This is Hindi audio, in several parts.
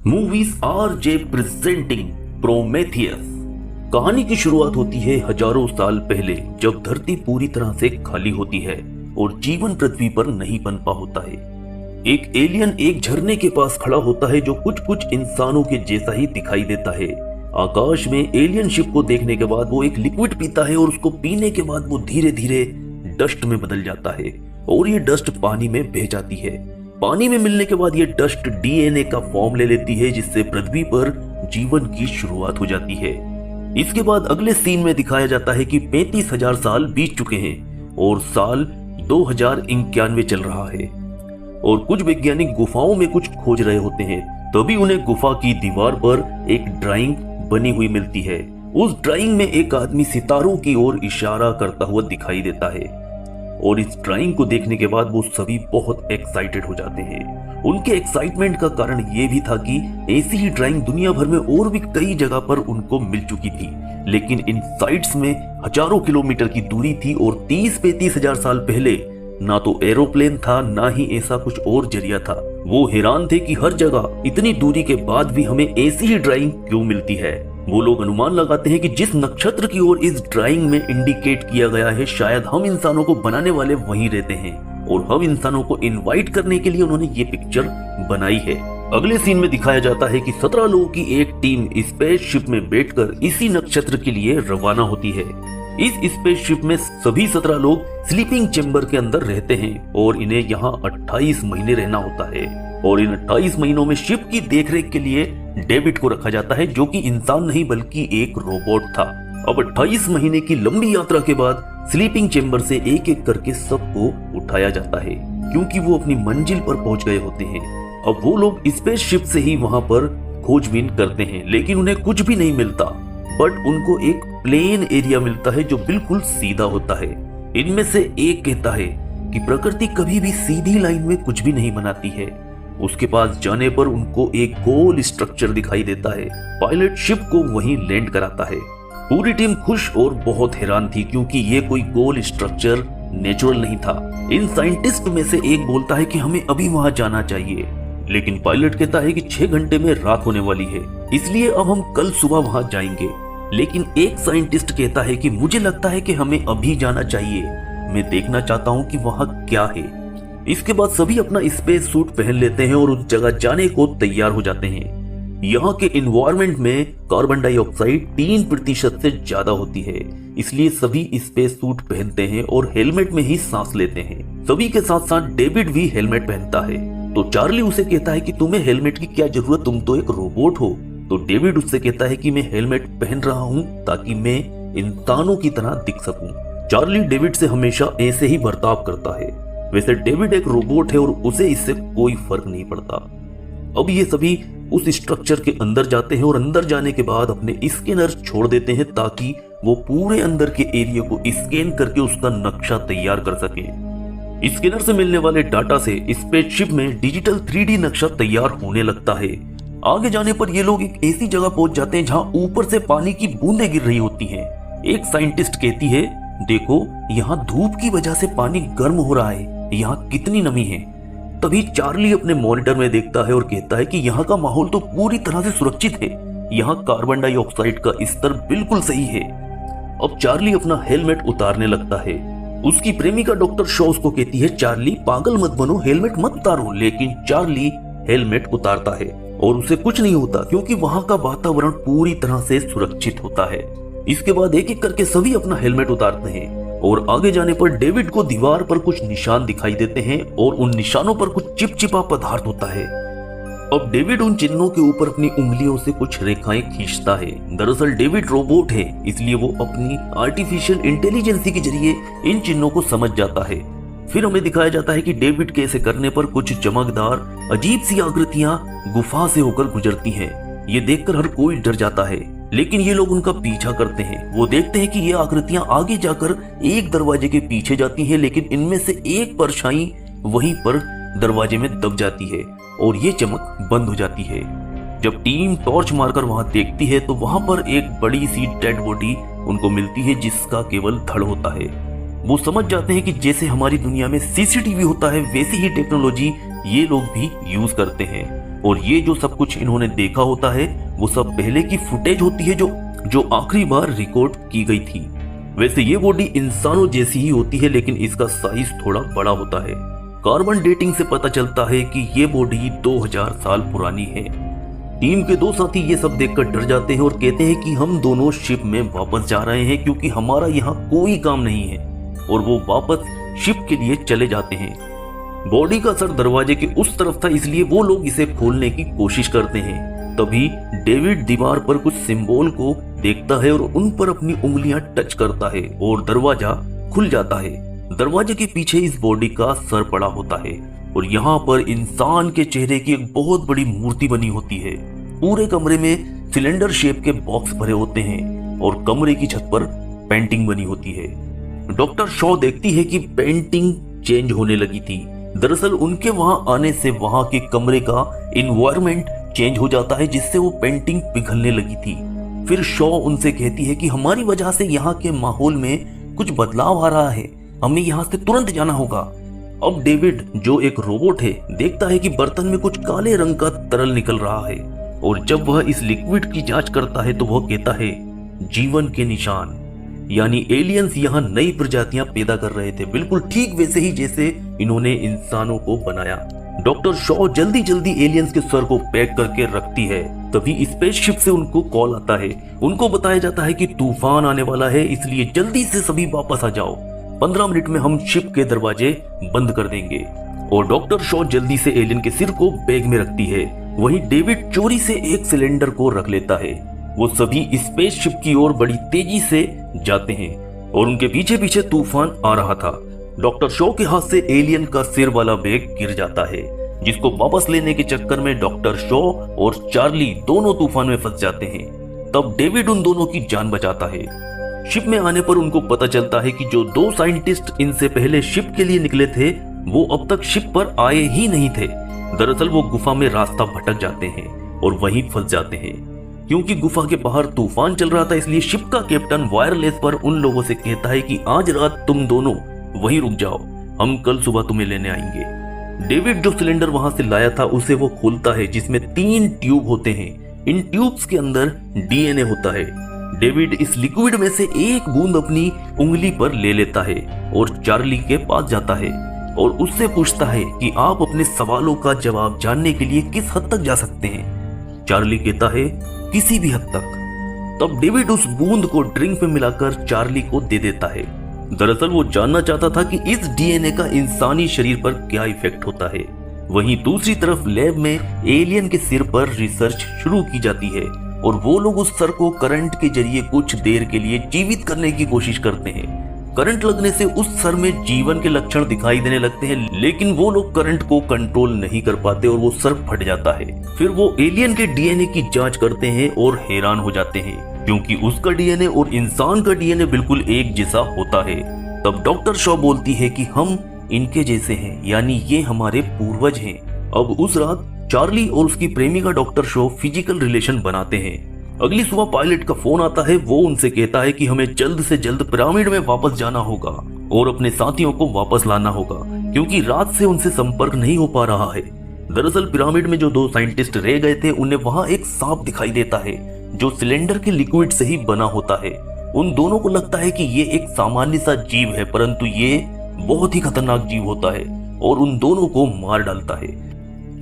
Movies RJ presenting Prometheus. कहानी की शुरुआत होती है हजारों साल पहले, जब धरती पूरी तरह से खाली होती है और जीवन पृथ्वी पर नहीं पनपा होता है। एक एलियन एक झरने के पास खड़ा होता है जो कुछ कुछ इंसानों के जैसा ही दिखाई देता है। आकाश में एलियन शिप को देखने के बाद वो एक लिक्विड पीता है और उसको पीने के बाद वो धीरे धीरे डस्ट में बदल जाता है और ये डस्ट पानी में बह जाती है। पानी में मिलने के बाद ये डस्ट डीएनए का फॉर्म ले लेती है, जिससे पृथ्वी पर जीवन की शुरुआत हो जाती है। इसके बाद अगले सीन में दिखाया जाता है कि 35,000 साल बीत चुके हैं और साल 2091 चल रहा है और कुछ वैज्ञानिक गुफाओं में कुछ खोज रहे होते हैं। तभी उन्हें गुफा की दीवार पर एक ड्राइंग बनी हुई मिलती है। उस ड्राइंग में एक आदमी सितारों की ओर इशारा करता हुआ दिखाई देता है और इस ड्राइंग को देखने के बाद वो सभी बहुत एक्साइटेड हो जाते हैं। उनके एक्साइटमेंट का कारण ये भी था कि ऐसी ही ड्राइंग दुनिया भर में और भी कई जगह पर उनको मिल चुकी थी, लेकिन इन साइट्स में हजारों किलोमीटर की दूरी थी और 30-35 हजार साल पहले ना तो एरोप्लेन था ना ही ऐसा कुछ और जरिया था। वो हैरान थे कि हर जगह इतनी दूरी के बाद भी हमें ऐसी ही ड्राइंग क्यों मिलती है। वो लोग अनुमान लगाते हैं कि जिस नक्षत्र की ओर इस ड्राइंग में इंडिकेट किया गया है, शायद हम इंसानों को बनाने वाले वहीं रहते हैं और हम इंसानों को इनवाइट करने के लिए उन्होंने ये पिक्चर बनाई है। अगले सीन में दिखाया जाता है कि 17 लोगों की एक टीम स्पेसशिप में बैठकर इसी नक्षत्र के लिए रवाना होती है। इस स्पेसशिप में सभी 17 लोग स्लीपिंग चेम्बर के अंदर रहते हैं और इन्हें यहाँ 28 महीने रहना होता है और इन 28 महीनों में शिप की देखरेख के लिए डेविड को रखा जाता है, जो कि इंसान नहीं बल्कि एक रोबोट था। अब 28 महीने की लंबी यात्रा के बाद स्लीपिंग चेम्बर से एक एक करके सबको उठाया जाता है, क्योंकि वो अपनी मंजिल पर पहुंच गए होते हैं। अब वो लोग स्पेसशिप से ही वहां पर खोजबीन करते हैं, लेकिन उन्हें कुछ भी नहीं मिलता, बट उनको एक प्लेन एरिया मिलता है जो बिल्कुल सीधा होता है। इनमें से एक कहता है कि प्रकृति कभी भी सीधी लाइन में कुछ भी नहीं बनाती है। उसके पास जाने पर उनको एक गोल स्ट्रक्चर दिखाई देता है। पायलट शिप को वहीं लैंड कराता है। पूरी टीम खुश और बहुत हैरान थी, क्योंकि ये कोई गोल स्ट्रक्चर नेचुरल नहीं था। इन साइंटिस्ट में से एक बोलता है कि हमें अभी वहां जाना चाहिए, लेकिन पायलट कहता है कि 6 घंटे में रात होने वाली है, इसलिए अब हम कल सुबह वहां जाएंगे। लेकिन एक साइंटिस्ट कहता है कि मुझे लगता है कि हमें अभी जाना चाहिए, मैं देखना चाहता हूं कि वहां क्या है। इसके बाद सभी अपना स्पेस सूट पहन लेते हैं और उस जगह जाने को तैयार हो जाते हैं। यहाँ के एनवायरनमेंट में कार्बन डाइऑक्साइड 3% से ज्यादा होती है, इसलिए सभी स्पेस सूट पहनते हैं और हेलमेट में ही सांस लेते हैं। सभी के साथ साथ डेविड भी हेलमेट पहनता है। तो चार्ली उसे कहता है कि तुम्हें हेलमेट की क्या जरूरत, तुम तो एक रोबोट हो। तो डेविड उससे कहता है कि मैं हेलमेट पहन रहा हूँ ताकि मैं इंसानों की तरह दिख सकूं। चार्ली डेविड से हमेशा ऐसे ही बर्ताव करता है। वैसे डेविड एक रोबोट है और उसे इससे कोई फर्क नहीं पड़ता। अब ये सभी उस स्ट्रक्चर के अंदर जाते हैं और अंदर जाने के बाद अपने स्कैनर छोड़ देते हैं ताकि वो पूरे अंदर के एरिया को स्कैन करके उसका नक्शा तैयार कर सके। स्कैनर से मिलने वाले डाटा से स्पेसशिप में डिजिटल 3D नक्शा तैयार होने लगता है। आगे जाने पर ये लोग एक ऐसी जगह पहुंच जाते हैं जहां ऊपर से पानी की बूंदें गिर रही होती हैं। एक साइंटिस्ट कहती है, देखो यहाँ धूप की वजह से पानी गर्म हो रहा है, यहाँ कितनी नमी है। तभी चार्ली अपने मॉनिटर में देखता है और कहता है कि यहाँ का माहौल तो पूरी तरह से सुरक्षित है, यहाँ कार्बन डाइऑक्साइड का स्तर बिल्कुल सही है। अब चार्ली अपना हेलमेट उतारने लगता है। उसकी प्रेमिका डॉक्टर शॉ उसको कहती है, चार्ली पागल मत बनो, हेलमेट मत उतारो। लेकिन चार्ली हेलमेट उतारता है और उसे कुछ नहीं होता, क्योंकि वहां का वातावरण पूरी तरह से सुरक्षित होता है। इसके बाद एक एक करके सभी अपना हेलमेट उतारते हैं और आगे जाने पर डेविड को दीवार पर कुछ निशान दिखाई देते हैं और उन निशानों पर कुछ चिपचिपा पदार्थ होता है। अब डेविड उन चिन्हों के ऊपर अपनी उंगलियों से कुछ रेखाएं खींचता है। दरअसल डेविड रोबोट है, इसलिए वो अपनी आर्टिफिशियल इंटेलिजेंसी के जरिए इन चिन्हों को समझ जाता है। फिर हमें दिखाया जाता है कि डेविड के ऐसे करने पर कुछ चमकदार अजीब सी आकृतियां गुफा से होकर गुजरती हैं। ये देखकर हर कोई डर जाता है, लेकिन ये लोग उनका पीछा करते हैं। वो देखते हैं कि ये आकृतियां आगे जाकर एक दरवाजे के पीछे जाती हैं, लेकिन इनमें से एक परछाई वहीं पर दरवाजे में दब जाती है और ये चमक बंद हो जाती है। जब टीम टॉर्च मारकर वहां देखती है तो वहां पर एक बड़ी सी डेड बॉडी उनको मिलती है, जिसका केवल धड़ होता है। वो समझ जाते हैं कि जैसे हमारी दुनिया में सीसीटीवी होता है, वैसी ही टेक्नोलॉजी ये लोग भी यूज करते हैं। और ये जो सब कुछ इन्होंने देखा होता है वो सब पहले की फुटेज होती है जो आखिरी बार रिकॉर्ड की गई थी। वैसे ये बॉडी इंसानों जैसी ही होती है, लेकिन इसका साइज थोड़ा बड़ा होता है। कार्बन डेटिंग से पता चलता है कि ये बॉडी 2000 साल पुरानी है। टीम के दो साथी ये सब देखकर डर जाते हैं और कहते हैं कि हम दोनों शिप में वापस जा रहे हैं क्योंकि हमारा यहाँ कोई काम नहीं है, और वो वापस शिप के लिए चले जाते हैं। बॉडी का सर दरवाजे के उस तरफ था, इसलिए वो लोग इसे खोलने की कोशिश करते हैं। तभी डेविड दीवार पर कुछ सिंबल को देखता है और उन पर अपनी उंगलियां टच करता है और दरवाजा खुल जाता है। दरवाजे के पीछे इस बॉडी का सर पड़ा होता है और यहाँ पर इंसान के चेहरे की एक बहुत बड़ी मूर्ति बनी होती है। पूरे कमरे में सिलेंडर शेप के बॉक्स भरे होते हैं और कमरे की छत पर पेंटिंग बनी होती है। डॉक्टर शॉ देखती है कि पेंटिंग चेंज होने लगी थी। दरअसल उनके वहां आने से वहां के कमरे का एनवायरनमेंट चेंज हो जाता है, जिससे वो पेंटिंग पिघलने लगी थी। फिर शॉ उनसे कहती है कि हमारी वजह से यहाँ के माहौल में कुछ बदलाव आ रहा है, हमें यहाँ से तुरंत जाना होगा। अब डेविड जो एक रोबोट है देखता है कि बर्तन में कुछ काले रंग का तरल निकल रहा है, और जब वह इस लिक्विड की जांच करता है तो वह कहता है जीवन के निशान, यानी एलियंस यहाँ नई प्रजातियां पैदा कर रहे थे, बिल्कुल ठीक वैसे ही जैसे इन्होंने इंसानों को बनाया। डॉक्टर शॉ जल्दी जल्दी एलियंस के सर को पैक करके रखती है। तभी स्पेसशिप से उनको कॉल आता है। उनको बताया जाता है कि तूफान आने वाला है, इसलिए जल्दी से सभी वापस आ जाओ, 15 मिनट में हम शिप के दरवाजे बंद कर देंगे। और डॉक्टर शॉ जल्दी से एलियन के सिर को बैग में रखती है। वहीं डेविड चोरी से एक सिलेंडर को रख लेता है। वो सभी स्पेसशिप की ओर बड़ी तेजी से जाते हैं और उनके पीछे पीछे तूफान आ रहा था। डॉक्टर शॉ के हाथ से एलियन का सिर वाला बैग गिर जाता है, जिसको वापस लेने के चक्कर में डॉक्टर शॉ और चार्ली दोनों तूफान में फंस जाते हैं। तब डेविड उन दोनों की जान बचाता है। शिप में आने पर उनको पता चलता है कि जो 2 साइंटिस्ट इनसे पहले शिप के लिए निकले थे वो अब तक शिप पर आए ही नहीं थे। दरअसल वो गुफा में रास्ता भटक जाते हैं और वहीं फंस जाते हैं। क्योंकि गुफा के बाहर तूफान चल रहा था, इसलिए शिप का कैप्टन वायरलेस पर उन लोगों से कहता है कि आज रात तुम दोनों वहीं रुक जाओ, हम कल सुबह तुम्हें लेने आएंगे। डेविड जो सिलेंडर वहां से लाया था उसे वो खोलता है, जिसमें 3 ट्यूब होते हैं। इन ट्यूब्स के अंदर डीएनए होता है। डेविड इस लिक्विड में से एक बूंद अपनी उंगली पर ले लेता है और चार्ली के पास जाता है और उससे पूछता है कि आप अपने सवालों का जवाब जानने के लिए किस हद तक जा सकते हैं। चार्ली कहता है किसी भी हद तक। तब डेविड उस बूंद को ड्रिंक में मिलाकर चार्ली को दे देता है। दरअसल वो जानना चाहता था कि इस डीएनए का इंसानी शरीर पर क्या इफेक्ट होता है। वहीं दूसरी तरफ लैब में एलियन के सिर पर रिसर्च शुरू की जाती है और वो लोग उस सर को करंट के जरिए कुछ देर के लिए जीवित करने की कोशिश करते हैं। करंट लगने से उस सर में जीवन के लक्षण दिखाई देने लगते हैं, लेकिन वो लोग करंट को कंट्रोल नहीं कर पाते और वो सर फट जाता है। फिर वो एलियन के डीएनए की जांच करते हैं और हैरान हो जाते हैं, क्योंकि उसका डीएनए और इंसान का डीएनए बिल्कुल एक जैसा होता है। तब डॉक्टर शॉ बोलती है कि हम इनके जैसे हैं, यानी ये हमारे पूर्वज हैं। अब उस रात चार्ली और उसकी प्रेमिका डॉक्टर शॉ फिजिकल रिलेशन बनाते हैं। अगली सुबह पायलट का फोन आता है। वो उनसे कहता है कि हमें जल्द से जल्द पिरामिड में वापस जाना होगा और अपने साथियों को वापस लाना होगा, क्योंकि रात से उनसे संपर्क नहीं हो पा रहा है। दरअसल पिरामिड में जो 2 साइंटिस्ट रह गए थे उन्हें वहां एक सांप दिखाई देता है जो सिलेंडर के लिक्विड से ही बना होता है। उन दोनों को लगता है कि ये एक सामान्य सा जीव है, परंतु ये बहुत ही खतरनाक जीव होता है और उन दोनों को मार डालता है।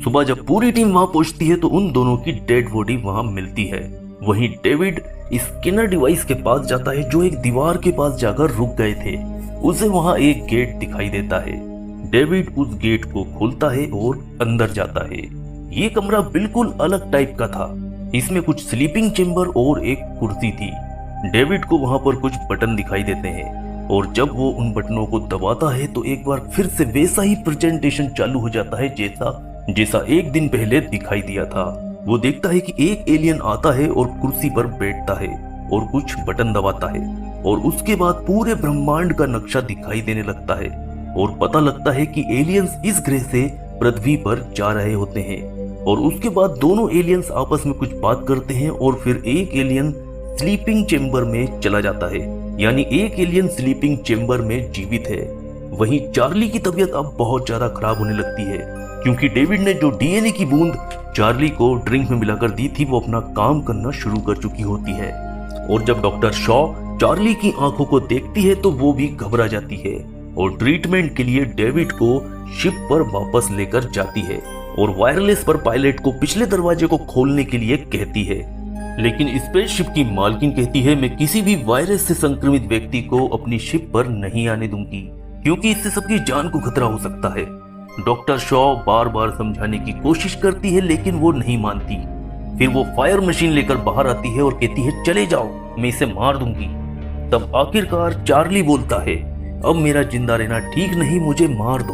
सुबह जब पूरी टीम वहां पहुंचती है तो उन दोनों की डेड बॉडी वहां मिलती है। वहीं डेविड स्कैनर डिवाइस के पास जाता है जो एक दीवार के पास जाकर रुक गए थे। उसे वहां एक गेट दिखाई देता है। डेविड उस गेट को खोलता है और अंदर जाता है। ये कमरा बिल्कुल अलग टाइप का था। इसमें कुछ स्लीपिंग चेम्बर और एक कुर्सी थी। डेविड को वहां पर कुछ बटन दिखाई देते हैं और जब वो उन बटनों को दबाता है तो एक बार फिर से वैसा ही प्रेजेंटेशन चालू हो जाता है जैसा एक दिन पहले दिखाई दिया था। वो देखता है कि एक एलियन आता है और कुर्सी पर बैठता है और कुछ बटन दबाता है और उसके बाद पूरे ब्रह्मांड का नक्शा दिखाई देने लगता है और पता लगता है कि एलियंस इस ग्रह से पृथ्वी पर जा रहे होते हैं। और उसके बाद दोनों एलियंस आपस में कुछ बात करते हैं और फिर एक एलियन स्लीपिंग चेम्बर में चला जाता है, यानी एक एलियन स्लीपिंग चेम्बर में जीवित है। वहीं चार्ली की तबीयत अब बहुत ज्यादा खराब होने लगती है, क्योंकि डेविड ने जो डीएनए की बूंद चार्ली को ड्रिंक में मिलाकर दी थी वो अपना काम करना शुरू कर चुकी होती है। और जब डॉक्टर शॉ चार्ली की आंखों को देखती है तो वो भी घबरा जाती है और ट्रीटमेंट के लिए डेविड को शिप पर वापस लेकर जाती है और वायरलेस पर पायलट को पिछले दरवाजे को खोलने के लिए कहती है। लेकिन स्पेसशिप की मालकिन कहती है, मैं किसी भी वायरस से संक्रमित व्यक्ति को अपनी शिप पर नहीं आने दूंगी क्योंकि इससे सबकी जान को खतरा हो सकता है। डॉक्टर शॉ बार बार समझाने की कोशिश करती है लेकिन वो नहीं मानती। फिर वो फायर मशीन लेकर बाहर आती है और कहती है, चले जाओ, मैं इसे मार दूंगी। तब आखिरकार चार्ली बोलता है, अब मेरा जिंदा रहना ठीक नहीं, मुझे मार दो,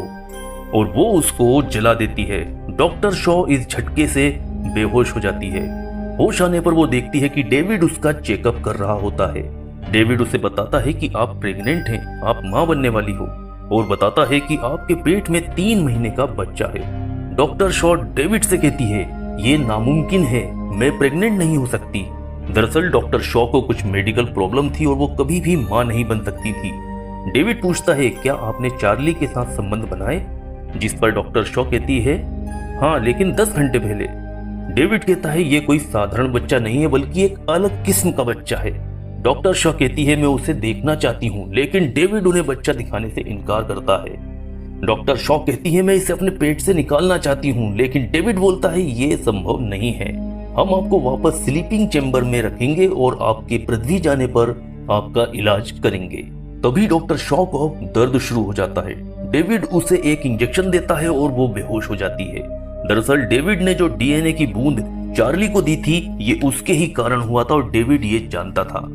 और वो उसको जला देती है। डॉक्टर शॉ इस झटके से बेहोश हो जाती है। होश आने पर वो देखती है कि डेविड उसका चेकअप कर रहा होता है। डेविड उसे बताता है कि आप प्रेग्नेंट हैं, आप मां बनने वाली हो, और बताता है कि आपके पेट में 3 महीने का बच्चा है। डॉक्टर शॉ डेविड से कहती है, ये नामुमकिन है, मैं प्रेग्नेंट नहीं हो सकती। दरअसल डॉक्टर शॉ को कुछ मेडिकल प्रॉब्लम थी और वो कभी भी मां नहीं बन सकती थी। डेविड पूछता है, क्या आपने चार्ली के साथ संबंध बनाए? जिस पर डॉक्टर शॉ कहती है, हाँ, लेकिन 10 घंटे पहले। डेविड कहता है, ये कोई साधारण बच्चा नहीं है बल्कि एक अलग किस्म का बच्चा है। डॉक्टर शॉ कहती है, मैं उसे देखना चाहती हूँ, लेकिन डेविड उन्हें बच्चा दिखाने से इनकार करता है। डॉक्टर शॉ कहती है, मैं इसे अपने पेट से निकालना चाहती हूँ, लेकिन डेविड बोलता है, ये संभव नहीं है, हम आपको वापस स्लीपिंग चेंबर में रखेंगे और आपके पृथ्वी जाने पर आपका इलाज करेंगे। तभी डॉक्टर शॉ को दर्द शुरू हो जाता है। डेविड उसे एक इंजेक्शन देता है और वो बेहोश हो जाती है। दरअसल डेविड ने जो डीएनए की बूंद चार्ली को दी थी, ये उसके ही कारण हुआ था और डेविड ये जानता था।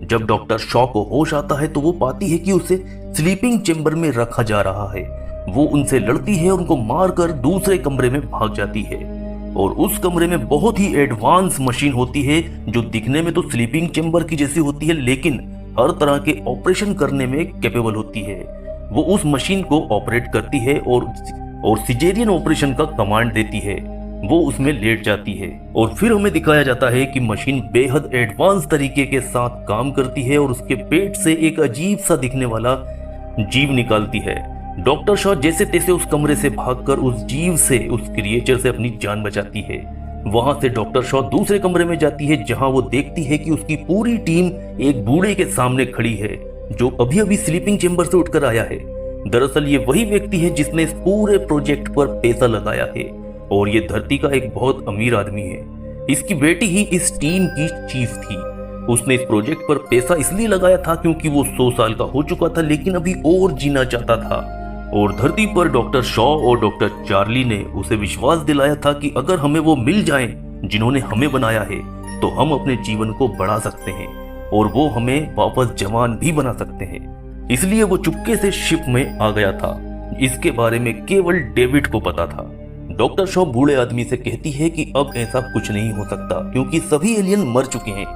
जब डॉक्टर शॉ को होश आता है तो वो पाती है कि उसे स्लीपिंग चेंबर में रखा जा रहा है। वो उनसे लड़ती है और उनको मारकर दूसरे कमरे में भाग जाती है, और उस कमरे में बहुत ही एडवांस मशीन होती है जो दिखने में तो स्लीपिंग चेंबर की जैसी होती है लेकिन हर तरह के ऑपरेशन करने में कैपेबल होती है। वो उस मशीन को ऑपरेट करती है और सिजेरियन ऑपरेशन का कमांड देती है। वो उसमें लेट जाती है और फिर हमें दिखाया जाता है कि मशीन बेहद एडवांस तरीके के साथ काम करती है और उसके पेट से एक अजीब सा दिखने वाला जीव निकालती है। डॉक्टर शॉ जैसे तैसे उस कमरे से भागकर उस जीव से, उस क्रिएचर से अपनी जान बचाती है। वहां से डॉक्टर शॉ दूसरे कमरे में जाती है जहां वो देखती है कि उसकी पूरी टीम एक बूढ़े के सामने खड़ी है जो अभी अभी स्लीपिंग चेंबर से उठकर आया है। दरअसल ये वही व्यक्ति है जिसने इस पूरे प्रोजेक्ट पर पैसा लगाया है और ये धरती का एक बहुत अमीर आदमी है। इसकी बेटी ही इस टीम की चीफ थी। उसने इस प्रोजेक्ट पर पैसा इसलिए लगाया था क्योंकि वो 100 साल का हो चुका था लेकिन अभी और जीना चाहता था, और धरती पर डॉक्टर शॉ और डॉक्टर चार्ली ने उसे विश्वास दिलाया था कि अगर हमें वो मिल जाएं जिन्होंने हमें बनाया है तो हम अपने जीवन को बढ़ा सकते हैं और वो हमें वापस जवान भी बना सकते हैं। इसलिए वो चुपके से शिप में आ गया था। इसके बारे में केवल डेविड को पता था। डॉक्टर शॉ बूढ़े आदमी से कहती है कि अब ऐसा कुछ नहीं हो सकता क्योंकि सभी एलियन मर चुके हैं।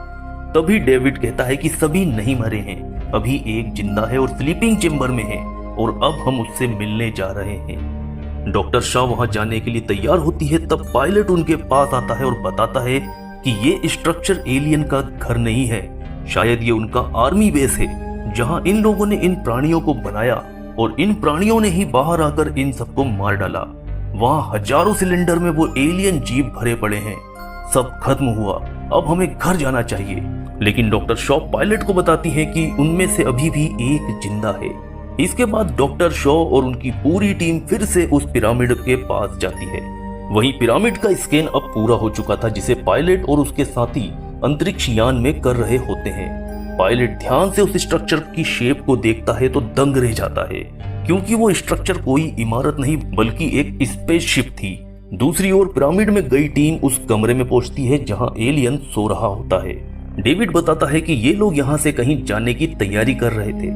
तभी डेविड कहता है कि सभी नहीं मरे हैं, अभी एक जिंदा है और स्लीपिंग चेंबर में है और अब हम उससे मिलने जा रहे हैं। डॉक्टर शॉ वहां जाने के लिए तैयार होती है। तब पायलट उनके पास आता है और बताता है कि ये स्ट्रक्चर एलियन का घर नहीं है, शायद ये उनका आर्मी बेस है जहां इन लोगों ने इन प्राणियों को बनाया और इन प्राणियों ने ही बाहर आकर इन सबको मार डाला। वहां हजारों सिलेंडर में वो एलियन जीव भरे पड़े हैं। सब खत्म हुआ, अब हमें घर जाना चाहिए। लेकिन डॉक्टर शॉ पायलट को बताती है कि उनमें से अभी भी एक जिंदा है। इसके बाद डॉक्टर शॉ और उनकी पूरी टीम फिर से उस पिरामिड के पास जाती है। वहीं पिरामिड का स्कैन अब पूरा हो चुका था जिसे पायलट और उसके साथी अंतरिक्ष यान में कर रहे होते हैं। पायलट ध्यान से उस स्ट्रक्चर की शेप को देखता है तो दंग रह जाता है क्योंकि वो स्ट्रक्चर कोई इमारत नहीं बल्कि एक स्पेसशिप थी। दूसरी ओर पिरामिड में गई टीम उस कमरे में पहुंचती है जहां एलियन सो रहा होता है। डेविड बताता है कि ये लोग यहां से कहीं जाने की तैयारी कर रहे थे,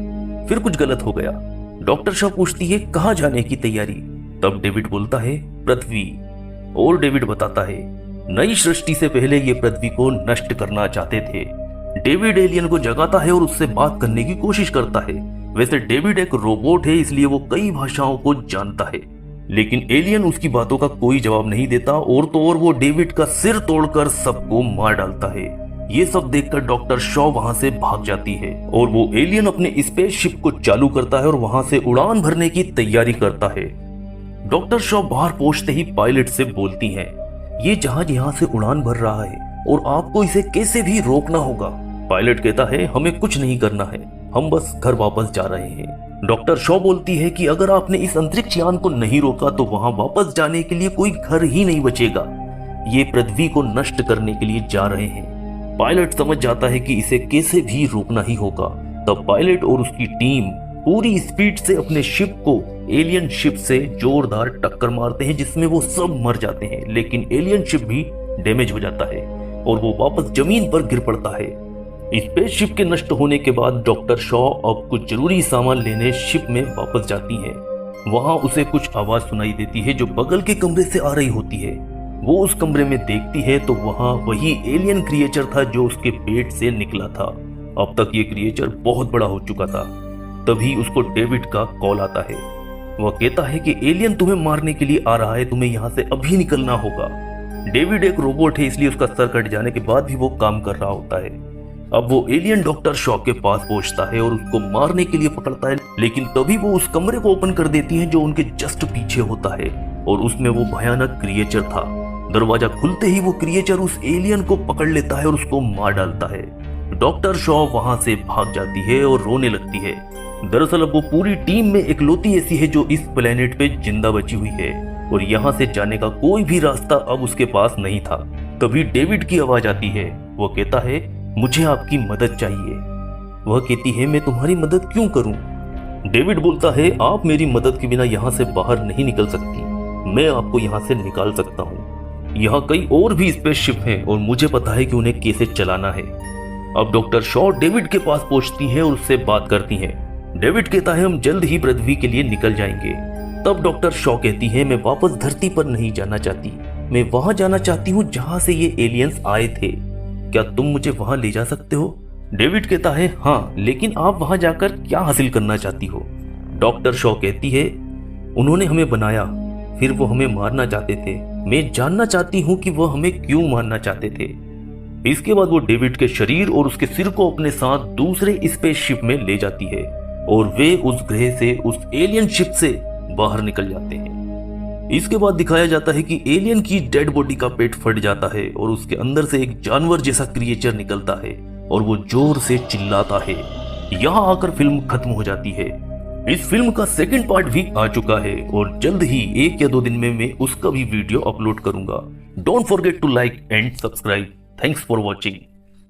फिर कुछ गलत हो गया। डॉक्टर शॉ पूछती है कहां जाने की तैयारी? तब डेविड बोलता है पृथ्वी, और डेविड बताता है नई सृष्टि से पहले ये पृथ्वी को नष्ट करना चाहते थे। डेविड एलियन को जगाता है और उससे बात करने की कोशिश करता है। वैसे डेविड एक रोबोट है इसलिए वो कई भाषाओं को जानता है, लेकिन एलियन उसकी बातों का कोई जवाब नहीं देता और तो और वो डेविड का सिर तोड़कर सबको मार डालता है। ये सब देखकर डॉक्टर शॉ वहां से भाग जाती है और वो एलियन अपने स्पेसशिप को चालू करता है और वहां से उड़ान भरने की तैयारी करता है। डॉक्टर शॉ बाहर पहुंचते ही पायलट से बोलती हैं, ये जहाज यहाँ से उड़ान भर रहा है और आपको इसे कैसे भी रोकना होगा। पायलट कहता है हमें कुछ नहीं करना है, हम बस घर वापस जा रहे हैं। डॉक्टर शॉ बोलती है कि अगर आपने इस अंतरिक्ष यान को नहीं रोका तो वहां वापस जाने के लिए कोई घर ही नहीं बचेगा। ये पृथ्वी को नष्ट करने के लिए जा रहे हैं। पायलट समझ जाता है कि इसे कैसे भी रोकना ही होगा। तब पायलट और उसकी टीम पूरी स्पीड से अपने शिप को एलियन शिप से जोरदार टक्कर मारते हैं, जिसमें वो सब मर जाते हैं। लेकिन एलियन शिप भी डैमेज हो जाता है और वो वापस जमीन पर गिर पड़ता है। स्पेसशिप के नष्ट होने के बाद डॉक्टर शॉ अब कुछ जरूरी सामान लेने शिप में वापस जाती है। वहां उसे कुछ आवाज सुनाई देती है जो बगल के कमरे से आ रही होती है। वो उस कमरे में देखती है तो वहां वही एलियन क्रिएचर था जो उसके पेट से निकला था। अब तक ये क्रिएचर बहुत बड़ा हो चुका था। तभी उसको डेविड का कॉल आता है। वह कहता है कि एलियन तुम्हें मारने के लिए आ रहा है, तुम्हें यहाँ से अभी निकलना होगा। डेविड एक रोबोट है, इसलिए उसका सर कट जाने के बाद भी वो काम कर रहा होता है। अब वो एलियन डॉक्टर शॉ के पास पहुंचता है और उसको मारने के लिए पकड़ता है, लेकिन तभी वो उस कमरे को ओपन कर देती है जो उनके जस्ट पीछे होता है और उसमें वो भयानक क्रिएचर था। दरवाजा खुलते ही वो क्रिएचर उस एलियन को पकड़ लेता है और उसको मार डालता है। डॉक्टर शॉ वहां से भाग जाती है और रोने लगती है। दरअसल अब वो पूरी टीम में इकलौती ऐसी है जो इस प्लेनेट पे जिंदा बची हुई है और यहाँ से जाने का कोई भी रास्ता अब उसके पास नहीं था। तभी डेविड की आवाज आती है। वो कहता है मुझे आपकी मदद चाहिए। वह कहती है मैं तुम्हारी मदद क्यों करूं? डेविड बोलता है आप मेरी मदद के बिना यहाँ से बाहर नहीं निकल सकती, मैं आपको यहाँ से निकाल सकता हूँ। यहाँ कई और भी स्पेसशिप हैं और मुझे पता है कि उन्हें कैसे चलाना है। अब डॉक्टर शॉ डेविड के पास पहुंचती हैं और उससे बात करती हैं। डेविड कहता है हम जल्द ही पृथ्वी के लिए निकल जाएंगे। तब डॉक्टर शॉ कहती है मैं वापस धरती पर नहीं जाना चाहती, मैं वहां जाना चाहती हूँ जहां से ये एलियंस आए थे। क्या तुम मुझे वहां ले जा सकते हो? डेविड कहता है हाँ, लेकिन आप वहां जाकर क्या हासिल करना चाहती हो? डॉक्टर शॉ कहती है उन्होंने हमें बनाया, फिर वो हमें मारना चाहते थे, मैं जानना चाहती हूँ कि वो हमें क्यों मारना चाहते थे। इसके बाद वो डेविड के शरीर और उसके सिर को अपने साथ दूसरे स्पेसशिप में ले जाती है और वे उस ग्रह से, उस एलियन शिप से बाहर निकल जाते हैं। इसके बाद दिखाया जाता है कि एलियन की डेड बॉडी का पेट फट जाता है और उसके अंदर से एक जानवर जैसा क्रिएचर निकलता है और वो जोर से चिल्लाता है। यहाँ आकर फिल्म खत्म हो जाती है। इस फिल्म का सेकंड पार्ट भी आ चुका है और जल्द ही 1 या 2 दिन में मैं उसका भी वीडियो अपलोड करूंगा। Don't forget to like and subscribe. Thanks for watching.